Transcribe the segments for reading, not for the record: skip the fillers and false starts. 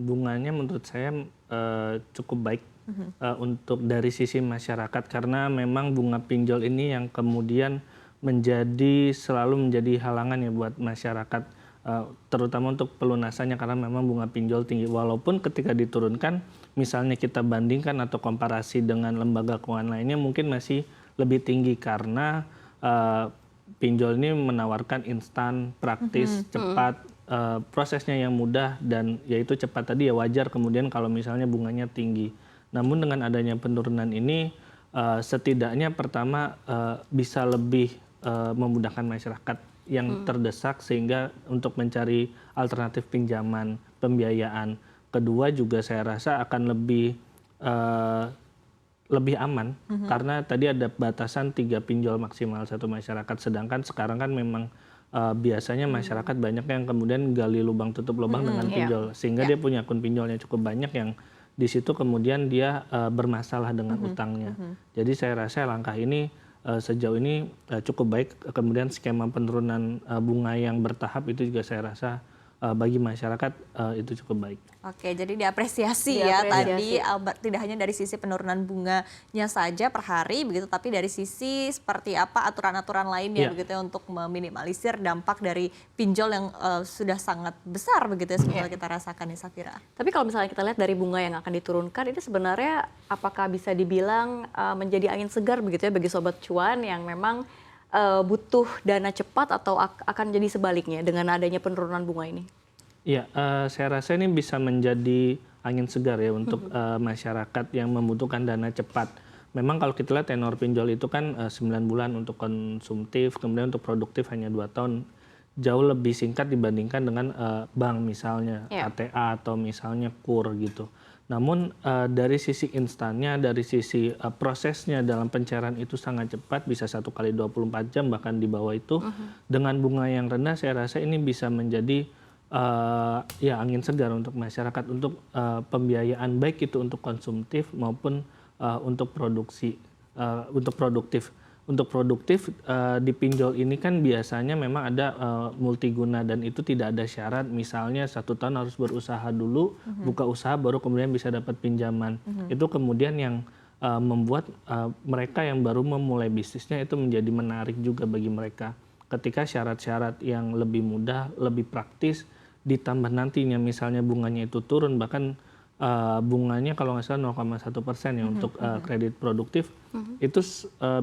Bunganya menurut saya, cukup baik, untuk dari sisi masyarakat karena memang bunga pinjol ini yang kemudian selalu menjadi halangan ya buat masyarakat, terutama untuk pelunasannya karena memang bunga pinjol tinggi. Walaupun ketika diturunkan, misalnya kita bandingkan atau komparasi dengan lembaga keuangan lainnya mungkin masih lebih tinggi karena, pinjol ini menawarkan instan, praktis, cepat, prosesnya yang mudah dan yaitu cepat tadi ya wajar kemudian kalau misalnya bunganya tinggi. Namun dengan adanya penurunan ini, setidaknya pertama, bisa lebih, memudahkan masyarakat yang terdesak sehingga untuk mencari alternatif pinjaman, pembiayaan. Kedua juga saya rasa akan lebih aman karena tadi ada batasan 3 pinjol maksimal satu masyarakat, sedangkan sekarang kan memang, biasanya masyarakat banyak yang kemudian gali lubang tutup lubang dengan pinjol, sehingga dia punya akun pinjolnya cukup banyak yang di situ kemudian dia, bermasalah dengan utangnya. Jadi saya rasa langkah ini, sejauh ini, cukup baik, kemudian skema penurunan, bunga yang bertahap itu juga saya rasa, bagi masyarakat, itu cukup baik. Oke, jadi diapresiasi ya tadi tidak hanya dari sisi penurunan bunganya saja per hari begitu, tapi dari sisi seperti apa aturan-aturan lainnya begitu ya untuk meminimalisir dampak dari pinjol yang sudah sangat besar begitu ya seperti kita rasakan ya Safira. Tapi kalau misalnya kita lihat dari bunga yang akan diturunkan ini sebenarnya apakah bisa dibilang menjadi angin segar begitu ya bagi sobat cuan yang memang butuh dana cepat atau akan jadi sebaliknya dengan adanya penurunan bunga ini? Iya, saya rasa ini bisa menjadi angin segar ya untuk, masyarakat yang membutuhkan dana cepat. Memang kalau kita lihat tenor pinjol itu kan, 9 bulan untuk konsumtif, kemudian untuk produktif hanya 2 tahun. Jauh lebih singkat dibandingkan dengan, bank misalnya, KTA atau misalnya KUR gitu. Namun, dari sisi instannya, dari sisi, prosesnya dalam pencairan itu sangat cepat, bisa 1 kali 24 jam bahkan di bawah itu. Dengan bunga yang rendah saya rasa ini bisa menjadi, ya angin segar untuk masyarakat untuk, pembiayaan baik itu untuk konsumtif maupun, untuk produksi, untuk produktif. Untuk produktif, di pinjol ini kan biasanya memang ada, multiguna dan itu tidak ada syarat misalnya 1 tahun harus berusaha dulu, buka usaha baru kemudian bisa dapat pinjaman. Itu kemudian yang, membuat, mereka yang baru memulai bisnisnya itu menjadi menarik juga bagi mereka. Ketika syarat-syarat yang lebih mudah, lebih praktis, ditambah nantinya misalnya bunganya itu turun bahkan, bunganya kalau nggak salah 0,1% ya untuk, kredit produktif, itu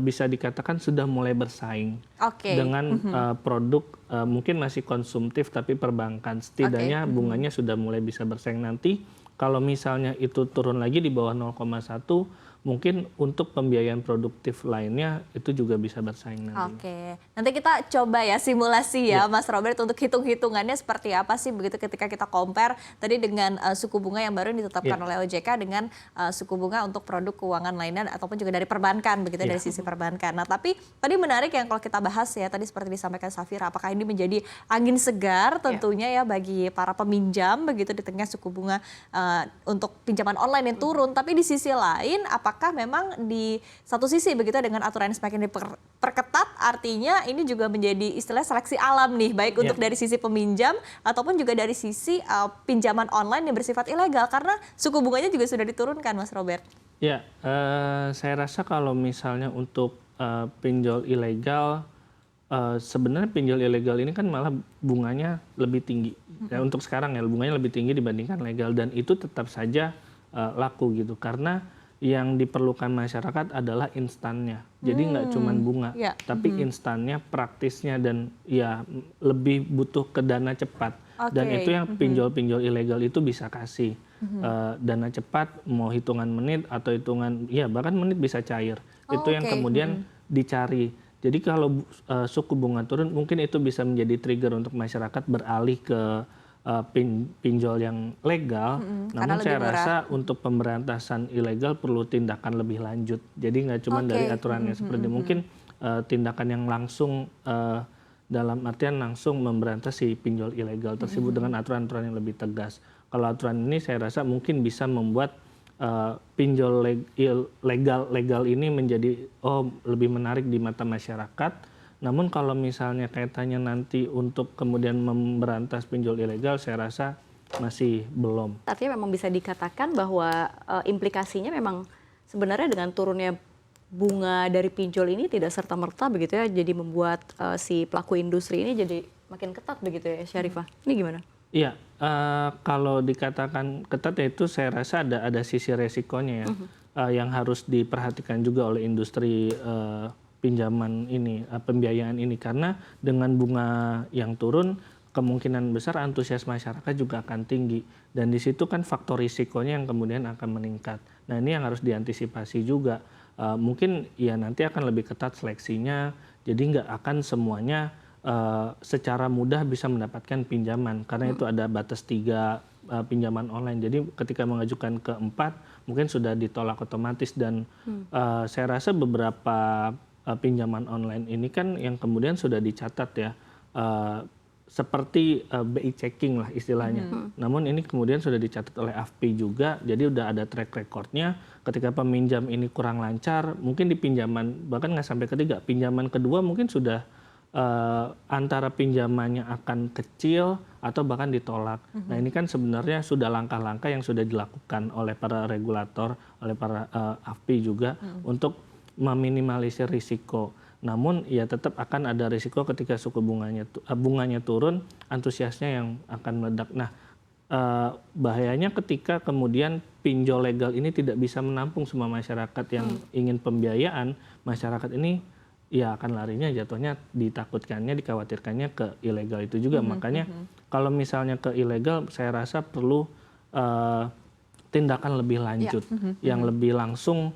bisa dikatakan sudah mulai bersaing dengan, produk, mungkin masih konsumtif tapi perbankan. Setidaknya bunganya sudah mulai bisa bersaing nanti. Kalau misalnya itu turun lagi di bawah 0,1, mungkin untuk pembiayaan produktif lainnya itu juga bisa bersaing nanti. Oke, nanti kita coba ya simulasi ya Mas Robert untuk hitung-hitungannya seperti apa sih begitu ketika kita compare tadi dengan suku bunga yang baru ditetapkan oleh OJK dengan suku bunga untuk produk keuangan lainnya ataupun juga dari perbankan begitu dari sisi perbankan. Nah tapi tadi menarik yang kalau kita bahas ya tadi seperti disampaikan Safira, apakah ini menjadi angin segar tentunya ya bagi para peminjam begitu di tengah suku bunga untuk pinjaman online yang turun, tapi di sisi lain apakah memang di satu sisi begitu dengan aturan yang semakin diperketat artinya ini juga menjadi istilah seleksi alam nih baik untuk dari sisi peminjam ataupun juga dari sisi pinjaman online yang bersifat ilegal karena suku bunganya juga sudah diturunkan Mas Robert. Ya, saya rasa kalau misalnya untuk, pinjol ilegal, sebenarnya pinjol ilegal ini kan malah bunganya lebih tinggi. Ya, untuk sekarang ya bunganya lebih tinggi dibandingkan legal dan itu tetap saja, laku gitu karena yang diperlukan masyarakat adalah instannya. Jadi nggak cuma bunga, tapi instannya, praktisnya dan ya lebih butuh ke dana cepat. Dan itu yang pinjol-pinjol ilegal itu bisa kasih. Dana cepat, mau hitungan menit atau hitungan, ya bahkan menit bisa cair. Itu yang kemudian dicari. Jadi kalau suku bunga turun, mungkin itu bisa menjadi trigger untuk masyarakat beralih ke pinjol yang legal, namun saya rasa untuk pemberantasan ilegal perlu tindakan lebih lanjut. Jadi nggak cuma dari aturannya seperti mungkin tindakan yang langsung dalam artian langsung memberantas si pinjol ilegal tersebut dengan aturan-aturan yang lebih tegas. Kalau aturan ini saya rasa mungkin bisa membuat pinjol legal ini menjadi lebih menarik di mata masyarakat. Namun kalau misalnya kaitannya nanti untuk kemudian memberantas pinjol ilegal, saya rasa masih belum. Artinya memang bisa dikatakan bahwa implikasinya memang sebenarnya dengan turunnya bunga dari pinjol ini tidak serta-merta begitu ya, jadi membuat si pelaku industri ini jadi makin ketat begitu ya, Syarifah. Ini gimana? Iya, kalau dikatakan ketat ya itu saya rasa ada sisi resikonya ya, yang harus diperhatikan juga oleh industri pinjaman ini, pembiayaan ini, karena dengan bunga yang turun kemungkinan besar antusias masyarakat juga akan tinggi, dan di situ kan faktor risikonya yang kemudian akan meningkat. Nah ini yang harus diantisipasi juga. Mungkin ya nanti akan lebih ketat seleksinya, jadi nggak akan semuanya secara mudah bisa mendapatkan pinjaman, karena itu ada batas 3 pinjaman online. Jadi ketika mengajukan ke 4 mungkin sudah ditolak otomatis, dan saya rasa beberapa pinjaman online ini kan yang kemudian sudah dicatat ya, seperti BI checking lah istilahnya. Namun ini kemudian sudah dicatat oleh AFPI juga, jadi udah ada track recordnya. Ketika peminjam ini kurang lancar, mungkin di pinjaman bahkan nggak sampai ketiga, pinjaman kedua mungkin sudah antara pinjamannya akan kecil atau bahkan ditolak. Nah ini kan sebenarnya sudah langkah-langkah yang sudah dilakukan oleh para regulator, oleh para AFPI juga untuk meminimalisir risiko. Namun ya tetap akan ada risiko ketika suku bunganya turun, antusiasnya yang akan meledak. Nah bahayanya ketika kemudian pinjol legal ini tidak bisa menampung semua masyarakat yang ingin pembiayaan, masyarakat ini ya akan larinya jatuhnya dikhawatirkannya ke ilegal itu juga. Makanya kalau misalnya ke ilegal, saya rasa perlu tindakan lebih lanjut yang lebih langsung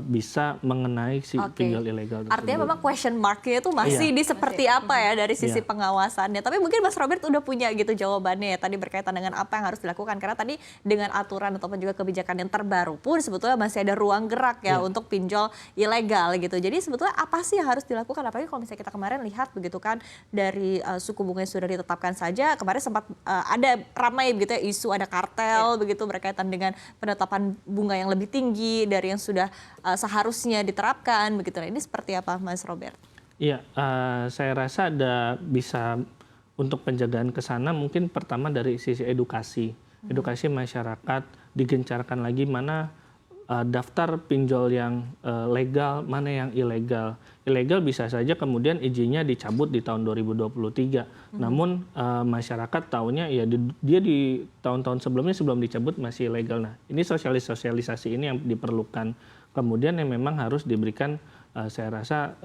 bisa mengenai si pinjol ilegal tersebut. Artinya memang question mark-nya itu masih di seperti apa ya dari sisi pengawasannya. Tapi mungkin Mas Robert udah punya gitu jawabannya ya tadi berkaitan dengan apa yang harus dilakukan. Karena tadi dengan aturan ataupun juga kebijakan yang terbaru pun sebetulnya masih ada ruang gerak ya untuk pinjol ilegal gitu. Jadi sebetulnya apa sih yang harus dilakukan? Apalagi kalau misalnya kita kemarin lihat begitu kan dari suku bunga yang sudah ditetapkan saja. Kemarin sempat ada ramai begitu ya isu ada kartel begitu berkaitan dengan penetapan bunga yang lebih tinggi dari yang sudah seharusnya diterapkan begitu. Nah, ini seperti apa Mas Robert? Iya, saya rasa ada bisa untuk penjagaan ke sana mungkin pertama dari sisi edukasi masyarakat, digencarkan lagi mana daftar pinjol yang legal, mana yang ilegal. Ilegal bisa saja kemudian izinnya dicabut di tahun 2023. Namun masyarakat tahunya ya dia di tahun-tahun sebelumnya sebelum dicabut masih ilegal. Nah, ini sosialisasi ini yang diperlukan. Kemudian yang memang harus diberikan saya rasa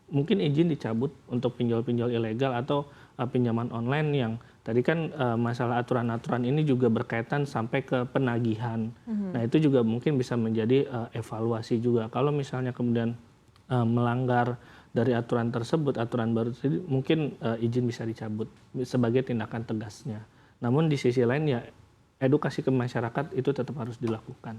mungkin izin dicabut untuk pinjol-pinjol ilegal atau pinjaman online yang tadi kan masalah aturan-aturan ini juga berkaitan sampai ke penagihan. Nah itu juga mungkin bisa menjadi evaluasi juga. Kalau misalnya kemudian melanggar dari aturan tersebut, aturan baru tersebut, mungkin izin bisa dicabut sebagai tindakan tegasnya. Namun di sisi lain ya edukasi ke masyarakat itu tetap harus dilakukan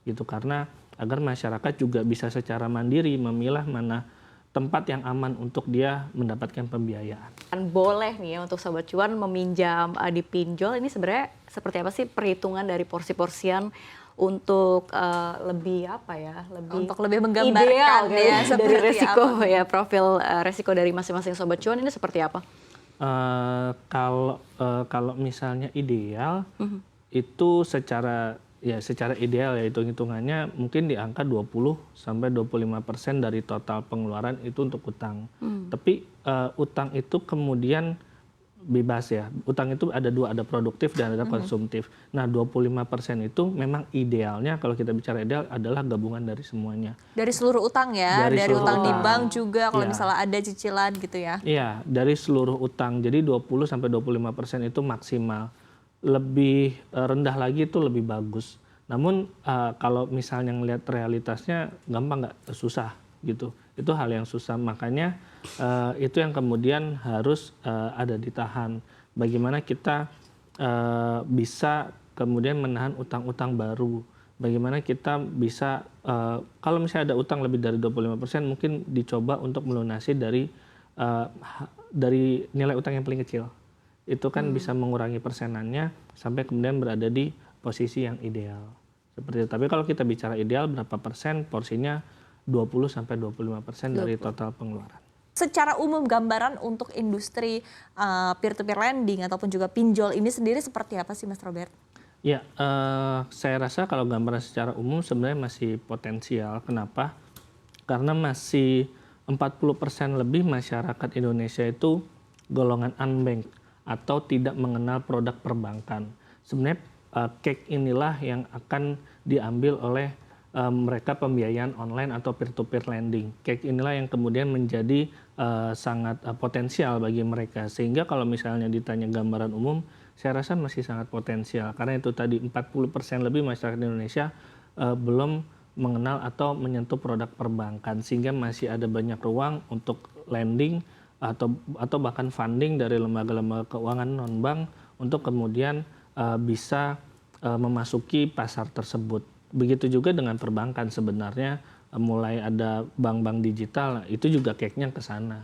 gitu, karena agar masyarakat juga bisa secara mandiri memilah mana tempat yang aman untuk dia mendapatkan pembiayaan. Boleh nih ya untuk Sobat Cuan meminjam di pinjol, ini sebenarnya seperti apa sih perhitungan dari porsi-porsian untuk lebih apa ya, untuk lebih menggambarkan ideal, ya dari resiko apa? ya, profil resiko dari masing-masing Sobat Cuan ini seperti apa? Kalau misalnya ideal itu secara ideal ya hitungannya mungkin di angka 20-25% dari total pengeluaran itu untuk utang. Tapi utang itu kemudian bebas ya. Utang itu ada dua, ada produktif dan ada konsumtif. Nah 25% itu memang idealnya kalau kita bicara ideal adalah gabungan dari semuanya. Dari seluruh utang ya, dari utang di bank juga kalau Ya. misalnya ada cicilan gitu ya. Iya, dari seluruh utang. Jadi 20-25% itu maksimal. Lebih rendah lagi itu lebih bagus. Namun kalau misalnya ngelihat realitasnya gampang nggak, susah gitu. Itu hal yang susah. Makanya itu yang kemudian harus ada ditahan. Bagaimana kita bisa kemudian menahan utang-utang baru. Bagaimana kita bisa kalau misalnya ada utang lebih dari 25% mungkin dicoba untuk melunasi dari nilai utang yang paling kecil. Itu kan bisa mengurangi persenannya sampai kemudian berada di posisi yang ideal. Seperti itu. Tapi kalau kita bicara ideal berapa persen, porsinya 20-25% dari total pengeluaran. Secara umum gambaran untuk industri peer-to-peer lending ataupun juga pinjol ini sendiri seperti apa sih Mas Robert? Ya, saya rasa kalau gambaran secara umum sebenarnya masih potensial. Kenapa? Karena masih 40% lebih masyarakat Indonesia itu golongan unbanked atau tidak mengenal produk perbankan. Sebenarnya cake inilah yang akan diambil oleh mereka pembiayaan online atau peer-to-peer lending. Cake inilah yang kemudian menjadi sangat potensial bagi mereka. Sehingga kalau misalnya ditanya gambaran umum, saya rasa masih sangat potensial. Karena itu tadi 40% lebih masyarakat Indonesia belum mengenal atau menyentuh produk perbankan. Sehingga masih ada banyak ruang untuk lending atau bahkan funding dari lembaga-lembaga keuangan non-bank untuk kemudian bisa memasuki pasar tersebut. Begitu juga dengan perbankan sebenarnya mulai ada bank-bank digital, itu juga cake-nya ke sana.